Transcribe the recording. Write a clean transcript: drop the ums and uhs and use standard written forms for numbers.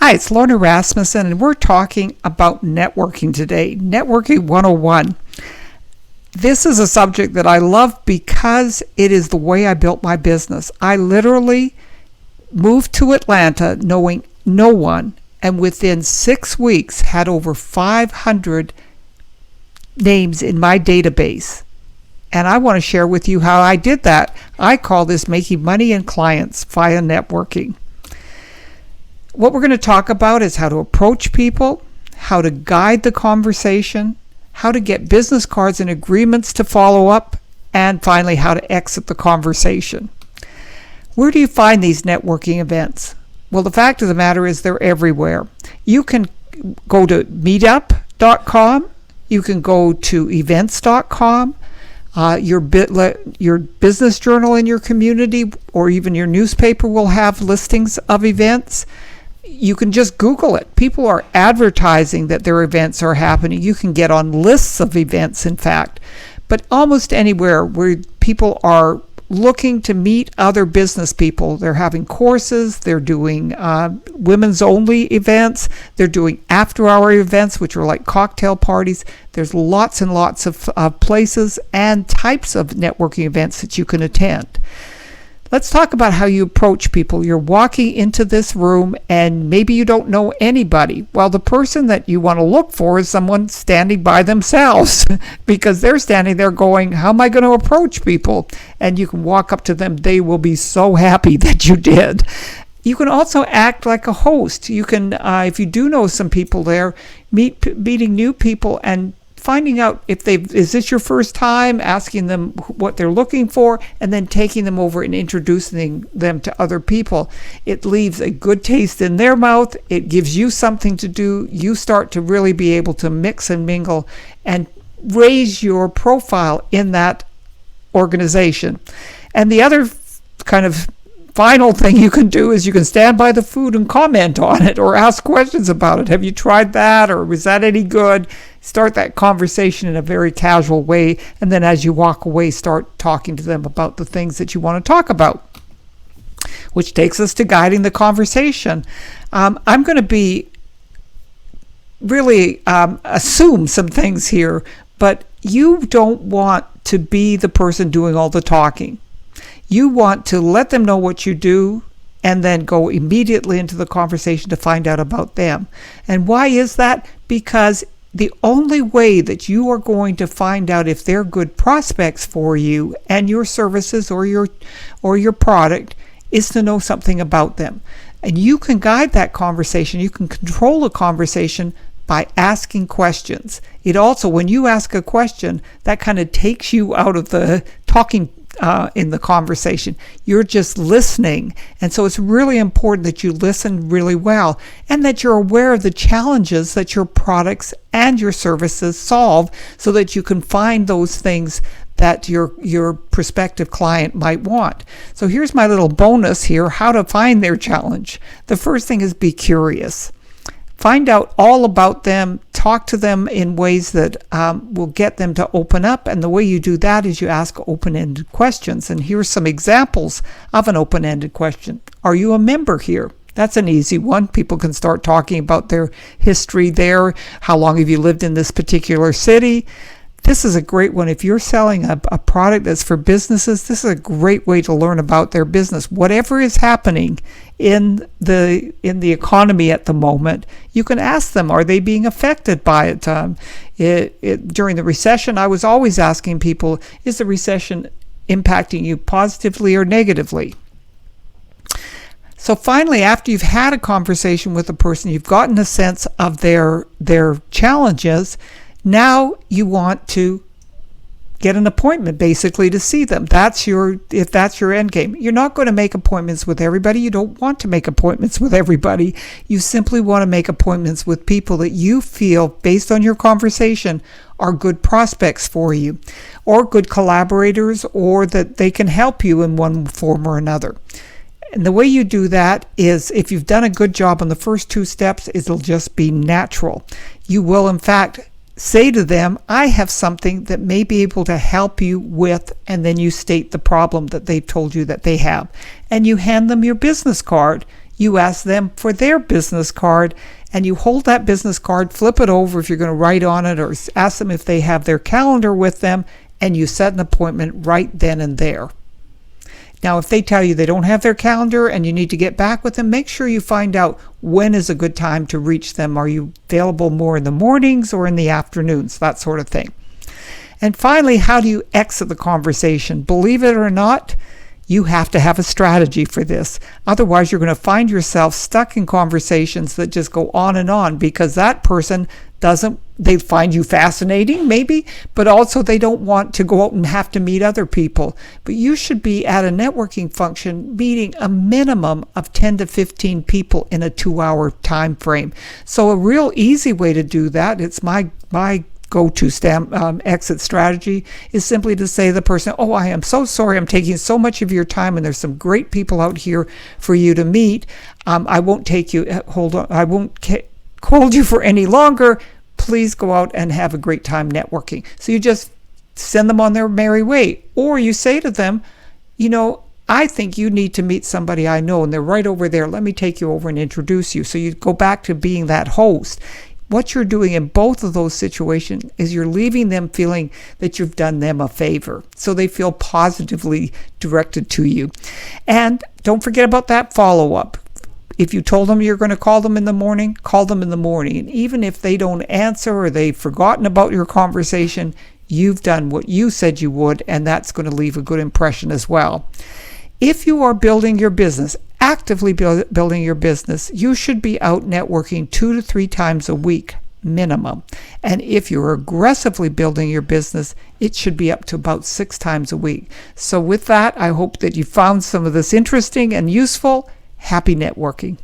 Hi, it's Lorna Rasmussen, and we're talking about networking today. Networking 101. This is a subject that I love because it is the way I built my business. I literally moved to Atlanta knowing no one, and within 6 weeks had over 500 names in my database. And I want to share with you how I did that. I call this making money and clients via networking. What we're going to talk about is how to approach people, how to guide the conversation, how to get business cards and agreements to follow up, and finally, how to exit the conversation. Where do you find these networking events? Well, the fact of the matter is they're everywhere. You can go to meetup.com, you can go to events.com, your business journal in your community or even your newspaper will have listings of events. You can just Google it. People are advertising that their events are happening. You can get on lists of events, in fact. But almost anywhere where people are looking to meet other business people, they're having courses, they're doing women's only events, they're doing after-hour events, which are like cocktail parties. There's lots and lots of places and types of networking events that you can attend. Let's talk about how you approach people. You're walking into this room and maybe you don't know anybody. Well, the person that you want to look for is someone standing by themselves because they're standing there going, how am I going to approach people? And you can walk up to them. They will be so happy that you did. You can also act like a host. You can, if you do know some people there, meeting new people and finding out if is this your first time, asking them what they're looking for, and then taking them over and introducing them to other people. It leaves a good taste in their mouth. It gives you something to do. You start to really be able to mix and mingle and raise your profile in that organization. And the other kind of final thing you can do is you can stand by the food and comment on it or ask questions about it. Have you tried that, or was that any good? Start that conversation in a very casual way, and then as you walk away, start talking to them about the things that you want to talk about, which takes us to guiding the conversation. I'm going to be really assume some things here, but you don't want to be the person doing all the talking. You want to let them know what you do and then go immediately into the conversation to find out about them. And why is that? Because the only way that you are going to find out if they're good prospects for you and your services or your product is to know something about them. And you can guide that conversation. You can control the conversation by asking questions. It also, when you ask a question, that kind of takes you out of the talking in the conversation. You're just listening. And so it's really important that you listen really well and that you're aware of the challenges that your products and your services solve so that you can find those things that your prospective client might want. So here's my little bonus here, how to find their challenge. The first thing is be curious. Find out all about them, talk to them in ways that will get them to open up. And the way you do that is you ask open-ended questions. And here's some examples of an open-ended question. Are you a member here? That's an easy one. People can start talking about their history there. How long have you lived in this particular city? This is a great one. If you're selling a product that's for businesses, this is a great way to learn about their business. Whatever is happening in the economy at the moment, you can ask them, are they being affected by it? During the recession, I was always asking people, is the recession impacting you positively or negatively? So finally, after you've had a conversation with a person, you've gotten a sense of their challenges. Now you want to get an appointment basically to see them. If that's your end game. You're not going to make appointments with everybody. You don't want to make appointments with everybody. You simply want to make appointments with people that you feel, based on your conversation, are good prospects for you, or good collaborators, or that they can help you in one form or another. And the way you do that is, if you've done a good job on the first two steps, it'll just be natural. You will, in fact, say to them, I have something that may be able to help you with, and then you state the problem that they've told you that they have. And you hand them your business card. you ask them for their business card, and you hold that business card, flip it over if you're going to write on it, or ask them if they have their calendar with them, and you set an appointment right then and there. Now, if they tell you they don't have their calendar and you need to get back with them, make sure you find out when is a good time to reach them. Are you available more in the mornings or in the afternoons? That sort of thing. And finally, how do you exit the conversation? Believe it or not, you have to have a strategy for this. Otherwise, you're going to find yourself stuck in conversations that just go on because that person they find you fascinating maybe, but also they don't want to go out and have to meet other people. But you should be at a networking function meeting a minimum of 10 to 15 people in a 2-hour time frame. So a real easy way to do that, it's my go-to exit strategy, is simply to say to the person, oh, I am so sorry, I'm taking so much of your time, and there's some great people out here for you to meet. I won't hold you for any longer. Please go out and have a great time networking. So you just send them on their merry way. Or you say to them, I think you need to meet somebody I know, and they're right over there. Let me take you over and introduce you. So you go back to being that host. What you're doing in both of those situations is you're leaving them feeling that you've done them a favor. So they feel positively directed to you. And don't forget about that follow-up. If you told them you're going to call them in the morning, call them in the morning. And even if they don't answer or they've forgotten about your conversation, you've done what you said you would, and that's going to leave a good impression as well. If you are building your business, actively building your business, you should be out networking 2 to 3 times a week minimum. And if you're aggressively building your business, it should be up to about 6 times a week. So with that, I hope that you found some of this interesting and useful. Happy networking.